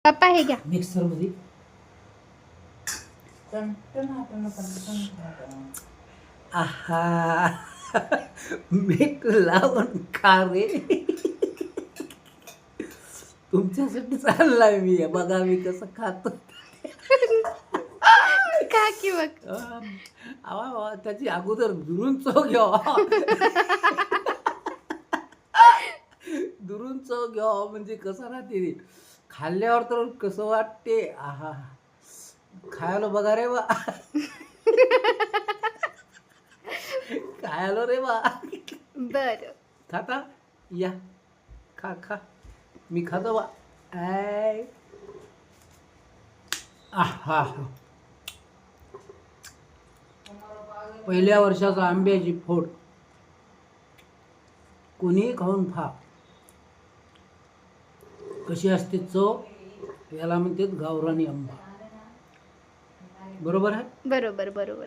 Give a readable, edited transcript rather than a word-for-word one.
पप्पा हे घ्या. मिक्सर मध्ये आहा मीठ लावून खा रे. तुमच्यासाठी चाललाय मी, बघा मी कसं खातो. का की मग आवा त्याची अगोदर दुरून चव घ्या. दुरून चव घ्या म्हणजे कसं राहते रे, खाल्ल्यावर तर कसं वाटते. आहा खायला बघा रे बा. खायला रे बा. बर. खाता या, खा खा, मी खातो बा. आय आहा, पहिल्या वर्षाचा आंब्याची फोड कोणीही खाऊन पहा कशी असते चव. याला म्हणतात गावरानी आंबा. बरोबर आहे. बरोबर बरोबर.